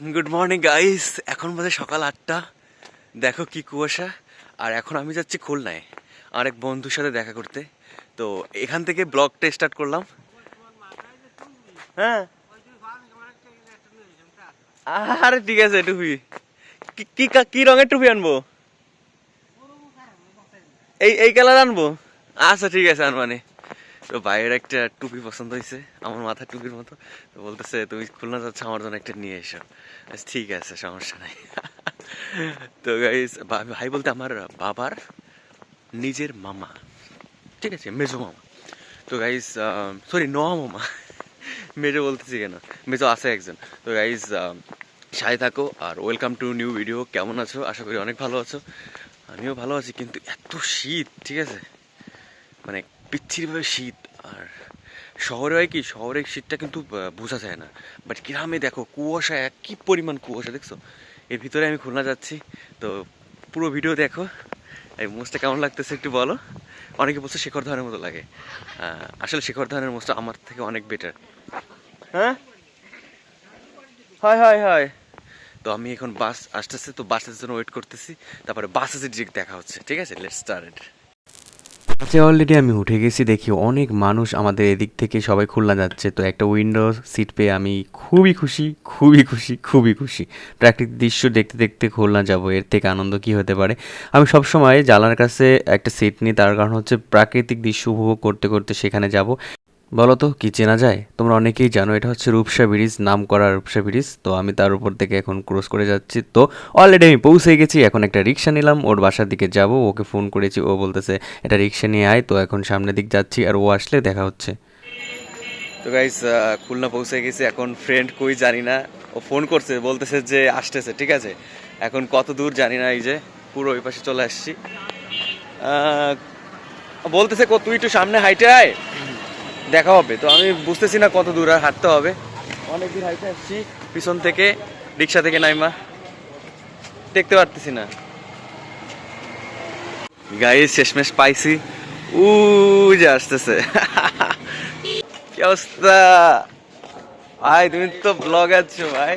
Good morning guys, এখন বাজে সকাল 8টা। দেখো কি কুয়াশা। আর এখন আমি যাচ্ছি খুলনায় আমার এক বন্ধুর সাথে দেখা করতে। তো এখান থেকে ব্লগটা স্টার্ট করলাম। হ্যাঁ, আরে ঠিক আছে, টুপি কি রঙের টুপি আনবো? এই কালার আনবো। আচ্ছা ঠিক আছে আনবানি। তো ভাইয়ের একটা টুপি পছন্দ হয়েছে, আমার মাথার টুপির মতো। তো বলতেছে তুমি খুলনা যাচ্ছ, আমার জন্য একটা নিয়ে এসো। ঠিক আছে, সমস্যা নাই। তো গাইস, ভাই বলতে আমার বাবার নিজের মামা, ঠিক আছে, মেজো মামা। তো গাইস, সরি, নোয়া মামা। মেজো বলতেছি কেন, মেজো আছে একজন। তো গাইস, সাথে থাকো আর ওয়েলকাম টু নিউ ভিডিও। কেমন আছো? আশা করি অনেক ভালো আছো। আমিও ভালো আছি, কিন্তু এত শীত, ঠিক আছে, মানে বিচ্ছিরিভাবে শীত। আর শহরে হয় কি, শহরে শীতটা কিন্তু বোঝা যায় না, বাট গ্রামে দেখো কুয়াশা, কি পরিমাণ কুয়াশা দেখছো। এর ভিতরে আমি খুলনা যাচ্ছি। তো পুরো ভিডিও দেখো। এই মোজটা কেমন লাগতেছে একটু বলো। অনেকে বলছে শেখর ধানের মতো লাগে। আসলে শেখর ধানের মোজটা আমার থেকে অনেক বেটার। হ্যাঁ, হয় হয় হয়। তো আমি এখন বাস আসতেছে, তো বাসের জন্য ওয়েট করতেছি। তারপরে বাসে যে ডিরেক্ট দেখা হচ্ছে, ঠিক আছে, লেটস স্টার্ট। আচ্ছা, অলরেডি আমি উঠে গেছি, দেখি অনেক মানুষ আমাদের এদিক থেকে সবাই খুলনা যাচ্ছে। তো একটা উইন্ডো সিট পেয়ে আমি খুবই খুশি, খুবই খুশি, খুবই খুশি। প্রাকৃতিক দৃশ্য দেখতে দেখতে খুলনা যাব, এর থেকে আনন্দ কি হতে পারে। আমি সবসময় জানলার কাছে একটা সিট নিই, তার কারণ হচ্ছে প্রাকৃতিক দৃশ্য উপভোগ করতে করতে সেখানে যাব। বলো তো কি চেনা যায়? তোমরা অনেকেই জানো এটা হচ্ছে রূপসা ব্রিজ, নাম করা রূপসা ব্রিজ। তো আমি তার উপর থেকে এখন ক্রস করে যাচ্ছি। তো অলরেডি আমি পৌঁছে গেছি, এখন একটা রিক্সা নিলাম, ওর বাসার দিকে যাব। ওকে ফোন করেছি, ও বলতেছে এটা রিক্সা নিয়ে আয়। তো এখন সামনের দিক যাচ্ছি, আর ও আসলে দেখা হচ্ছে। তো গাইস, খুলনা পৌঁছে গেছি। এখন ফ্রেন্ড কই জানি না, ও ফোন করছে, বলতেছে যে আসতেছে, ঠিক আছে। এখন কত দূর জানি না, এই যে পুরো ওই পাশে চলে আসছি। আহ, বলতেছে তুই একটু সামনে হাইটে আয়, দেখা হবে। তো আমি বুঝতেছি না কত দূর আর হাঁটতে হবে। অনেক দূর হাইটে আসছি, পিছন থেকে রিক্সা থেকে নাইমা দেখতে পারতেছি না। গাইস, শেষমেশ পাইছি। উ যে আসতেছে। কি অবস্থা ভাই, তুমি তো ব্লগ আছো ভাই।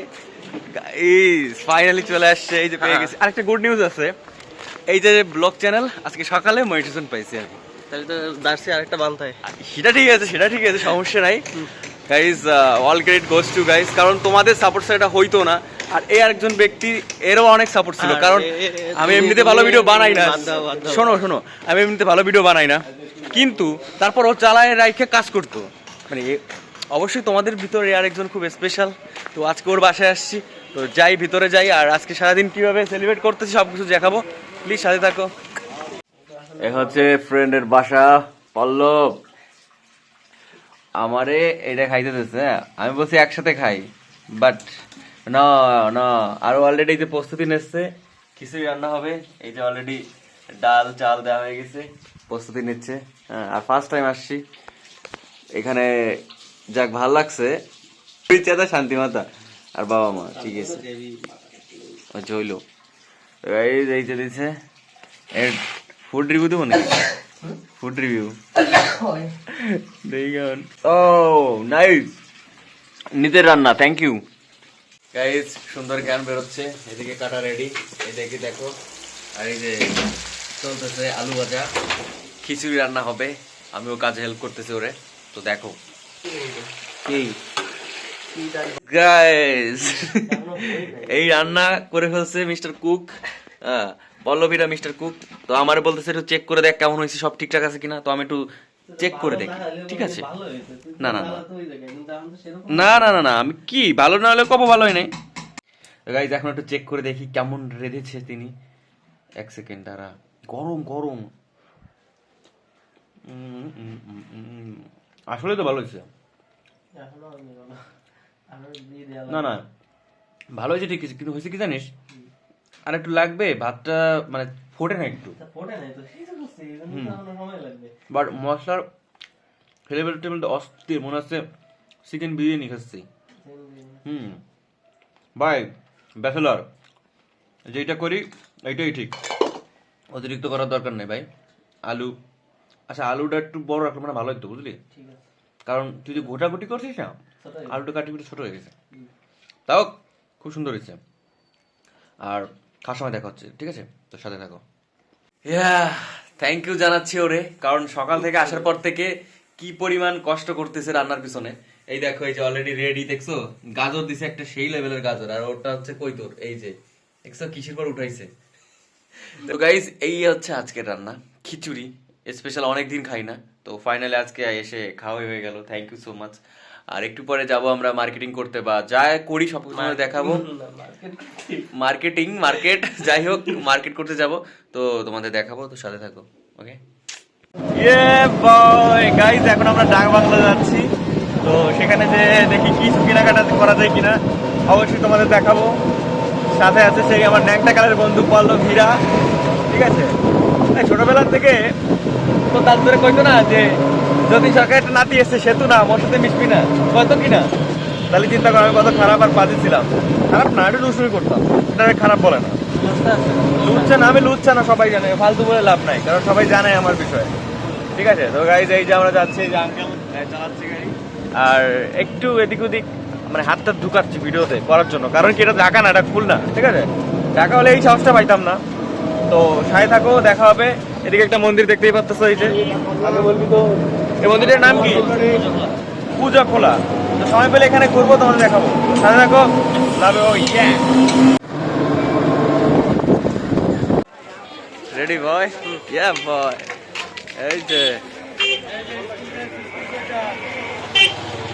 গাইস, ফাইনালি চলে আসছে, এই যে পেয়ে গেছি। আরেকটা গুড নিউজ আছে, এই যে ব্লগ চ্যানেল আজকে সকালে মনিটাইজেশন পাইছি আর কি। তাহলে তো দার্সি আরেকটা বান্ধায়। সেটা ঠিক আছে, সেটা ঠিক আছে, সমস্যা নাই। Guys, all credit goes to guys, কারণ তোমাদের সাপোর্ট ছাড়া এটা হইতো না। আর এই আরেকজন ব্যক্তি, এরও অনেক সাপোর্ট ছিল, কারণ আমি এমনিতে ভালো ভিডিও বানাই না। শোনো শোনো, আমি এমনিতে ভালো ভিডিও বানাই না, কিন্তু তারপর ও চালায় রাইখে কাজ করতো। মানে অবশ্যই তোমাদের ভিতরে আরেকজন খুব স্পেশাল। তো আজকে ওর বাসায় আসছি, তো যাই ভিতরে যাই, আর আজকে সারাদিন কিভাবে সেলিব্রেট করতেছি সব কিছু দেখাবো। প্লিজ সাথে থাকো। এ হচ্ছে ফ্রেন্ডের বাসা, পল্লব। আমারে এটা খাইতে দিচ্ছে, হ্যাঁ, আমি বলছি একসাথে খাই, বাট না, না। আর অলরেডি যে প্রস্তুতি নিচ্ছে, খিচুড়ি রান্না হবে। এই যে অলরেডি ডাল চাল দেওয়া হয়ে গেছে, প্রস্তুতি নিচ্ছে। হ্যাঁ, আর ফার্স্ট টাইম আসছি এখানে, যাক ভাল লাগছে। চেতা শান্তিমাতা আর বাবা মা, ঠিক আছে, আচ্ছা হইলো। এই যে দিচ্ছে এর ফুড রিভিউ দেবো নাকি? ফুড রিভিউ ও নাইস, নিজের রান্না, থ্যাংক ইউ। গাইস, সুন্দর গান বেরোচ্ছে, এদিকে কাটা রেডি, এদিকে দেখো। আর এই যে চলতেছে আলু ভাজা, খিচুড়ি রান্না হবে, আমিও কাজে হেল্প করতেছি ওরে। তো দেখো কি গাইস, এই রান্না করে ফেলছে মিস্টার কুক। হ্যাঁ, পল্লবীরা মিস্টার কুক। তো আমার বলতেছে একটু চেক করে দেখ কেমন হয়েছে, সব ঠিকঠাক আছে কিনা। তো আমি একটু চেক করে দেখি, ঠিক আছে। না না না না না না না, আমি কি ভালো না হলে কবে ভালো হয় নাই। গাইজ, এখন একটু চেক করে দেখি কেমন রেঁধেছে তিনি। এক সেকেন্ড দাঁড়া, গরম গরম। আসলে তো ভালো হয়েছে। না না, ভালো হয়েছে ঠিক আছে, কিন্তু হয়েছে কি জানিস, আর একটু লাগবে ভাতটা, মানে ফোটে না একটু। বাট মশলার ফ্লেভার টেবিলটা অস্থির, মনে হচ্ছে চিকেন বিরিয়ানি খাচ্ছি। হুম ভাই, ব্যাচেলর যেটা করি এইটাই ঠিক, অতিরিক্ত করার দরকার নেই ভাই। আলু, আচ্ছা আলুটা একটু বড় রাখলে মানে ভালো হতো, বুঝলি, কারণ তুই যে গোটাগুটি করছিস না, আলুটা কাটি কুটি ছোট হয়ে গেছে। তাও খুব সুন্দর হয়েছে। আর খাওয়ার সময় দেখা হচ্ছে, ঠিক আছে? তো সাথে থাকো। ইয়া, থ্যাংক ইউ জানাচ্ছি ওরে, কারণ সকাল থেকে আসার পর থেকে কি পরিমাণ কষ্ট করতেছে রান্নার পিছনে। এই দেখো, এই যে অলরেডি রেডি, দেখছো? গাজর দিছে একটা সেই লেভেলের গাজর, আর ওটা হচ্ছে কৈতর। এই যে দেখছো কিসের পর উঠাইছে। তো গাইস, এই হচ্ছে আজকের রান্না, খিচুড়ি স্পেশাল, অনেকদিন খাই না। তো ফাইনালি আজকে এসে খাওয়াই হয়ে গেল, থ্যাংক ইউ সো মাচ। আর একটু পরে যাব আমরা মার্কেটিং করতে, বা যা করি সব কিছু দেখাবো। মার্কেট যাই হোক, মার্কেট করতে যাব, তো তোমাদের দেখাবো, তো সাথে থাকো। ওকে, ইয়ে বয় গাইস, এখন আমরা ডাক বাংলা যাচ্ছি। তো সেখানে যে দেখি কিছু কেনাকাটা করা যায় কিনা, অবশ্যই তোমাদের দেখাবো। সাথে আছে সেই আমার ন্যাংটা কালের বন্ধু পল্লব হীরা, ঠিক আছে? ছোটবেলার থেকে তো তার ধরে কইতো না যে যদি সরকার একটা নাতি এসছে সেতু না, মোর সাথে মিশবি না, কত কিনা। তাহলে চিন্তা করো আমি কত খারাপ আর বাজে ছিলাম। খারাপ না, একটু লুচুরি করতাম, এটা খারাপ বলে না। লুচ্ছা না, আমি লুচ্ছা না, সবাই জানে, ফালতু বলে লাভ নাই, কারণ সবাই জানে আমার বিষয়ে, ঠিক আছে? তো গাইজ, এই যে আমরা যাচ্ছি, এই যে আঙ্কেল চালাচ্ছি গাড়ি, আর একটু এদিক ওদিক মানে হাতটা ঢুকাচ্ছি ভিডিওতে করার জন্য, কারণ কি এটা ঢাকা না, এটা খুলনা, ঠিক আছে? ঢাকা হলে এই সাহসটা পাইতাম না। তো সাথে থাকো, দেখা হবে। এদিকে একটা মন্দির দেখতেই পাচ্ছ, এই যে আগে বলবি তো, এই মন্দিরের নাম কি? পূজা খোলা। তো সময় পেলে এখানে ঘুরবো, তোমাদের দেখাবো, সাথে থাকো। Love you, yeah. Ready boy? Yeah boy. এই যে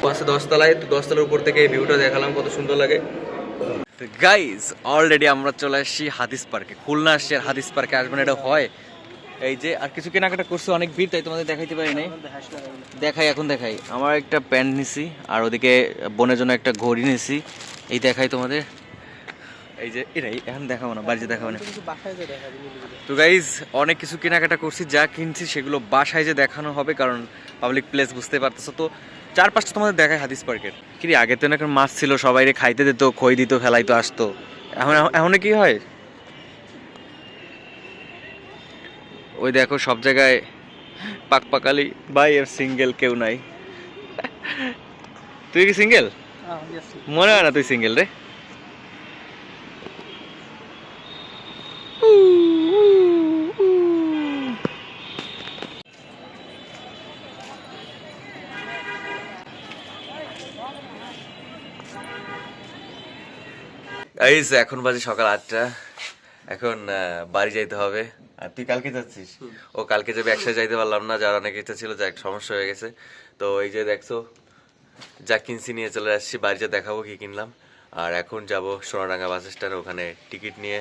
পাশে 10 তলায়, তো 10 তলার উপর থেকে এই ভিউটা দেখালাম, কত সুন্দর লাগে। গাইজ, অলরেডি আমরা চলে আসছি হাদিস পার্কে। খুলনা আসছি আর হাদিস পার্কে আসবেন, এটা হয়। এই যে আর কিছু কেনাকাটা করছে, অনেক ভিড়, তাই তোমাদের দেখাইতে পারি নাই। এখন দেখাই, আমার একটা প্যান্ট নিছি, আর ওদিকে বোনের জন্য একটা ঘড়ি নিছি। এই দেখাই তোমাদের, এই যে এটাই এখন দেখাবো না, বাড়িতে দেখাবো না। তো গাইজ, অনেক কিছু কেনাকাটা করছি, যা কিনছি সেগুলো বাসায় যে দেখানো হবে, কারণ পাবলিক প্লেস, বুঝতে পারতেছো। তো 4-5টা তোমাদের দেখায় হাদিস পার্কের। কি আগে তো একটা মাছ ছিল, সবাই খাইতে দিত, খই দিত, ফেলাইতো, আসতো। এখন কি হয়, ওই দেখো সব জায়গায় পাকপাকালি ভাই, এর সিঙ্গেল কেউ নাই। তুই কি সিঙ্গেল? মনে হয় না তুই সিঙ্গেল রে। এখন বাজে সকাল 8টা, এখন বাড়ি যাইতে হবে। আর তুই কালকে যাচ্ছিস? ও কালকে যাবে, একসাথে যাইতে পারলাম না, যার অনেক ইচ্ছা ছিল, যা সমস্যা হয়ে গেছে। তো এই যে দেখছো, যা কিনছি নিয়ে চলে আসছি, বাড়িতে দেখাবো কি কিনলাম। আর এখন যাব সোনাডাঙ্গা বাস স্ট্যান্ডে, ওখানে টিকিট নিয়ে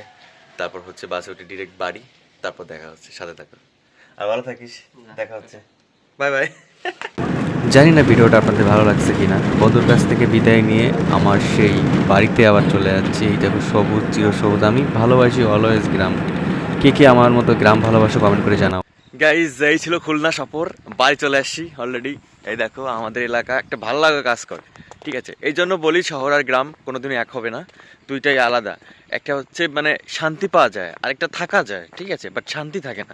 তারপর হচ্ছে বাসে উঠে ডিরেক্ট বাড়ি, তারপর দেখা হচ্ছে, সাথে থাকো। আর ভালো থাকিস, দেখা হচ্ছে, বাই বাই। জানি না ভিডিওটা আপনাদের ভালো লাগছে কিনা। বন্ধুর কাছ থেকে বিদায় নিয়ে আমার সেই বাড়িতে আবার চলে যাচ্ছি। এই দেখো সবুজ, চিরসবুজ। আমি ভালোবাসি অলওয়েজ গ্রাম। কে কে আমার মতো গ্রাম ভালোবাসো কমেন্ট করে জানাও। গাইজ, এই ছিল খুলনা সফর, বাড়ি চলে আসছি অলরেডি। এই দেখো আমাদের এলাকা একটা ভালো লাগা কাজ করে, ঠিক আছে? এই জন্য বলি শহর আর গ্রাম কোনোদিনই এক হবে না, দুইটাই আলাদা। একটা হচ্ছে মানে শান্তি পাওয়া যায়, আরেকটা থাকা যায়, ঠিক আছে, বাট শান্তি থাকে না।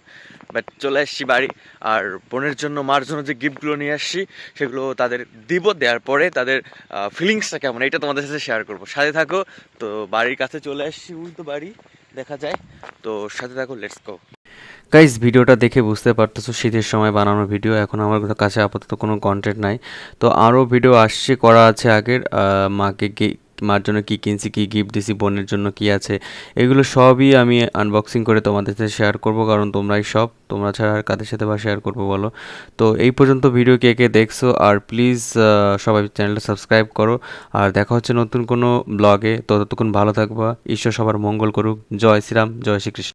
বাট চলে আসছি বাড়ি, আর বোনের জন্য, মার জন্য যে গিফটগুলো নিয়ে আসছি সেগুলো তাদের দিব, দেওয়ার পরে তাদের ফিলিংসটা কেমন এটা তোমাদের সাথে শেয়ার করবো, সাথে থাকো। তো বাড়ির কাছে চলে আসছি, ওই তো বাড়ি দেখা যায়, তো সাথে থাকো, লেটস গো। গাইজ, ভিডিওটা দেখে বুঝতে পারতেছো শীতের সময় বানানো ভিডিও। এখন আমার কাছে আপাতত কোনো কন্টেন্ট নাই, তো আরও ভিডিও আসছে, করা আছে আগের। মার জন্য কী কিনছি, কী গিফট দিছি, বোনের জন্য কী আছে, এগুলো সবই আমি আনবক্সিং করে তোমাদের সাথে শেয়ার করব, কারণ তোমরা ছাড়া আর কাদের সাথে বা শেয়ার করবো বলো। তো এই পর্যন্ত ভিডিও কে কে দেখছো, আর প্লিজ সবাই চ্যানেলটা সাবস্ক্রাইব করো। আর দেখা হচ্ছে নতুন কোনো ব্লগে, ততক্ষণ ভালো থাকবা। ঈশ্বর সবার মঙ্গল করুক। জয় শ্রীরাম, জয় শ্রীকৃষ্ণ।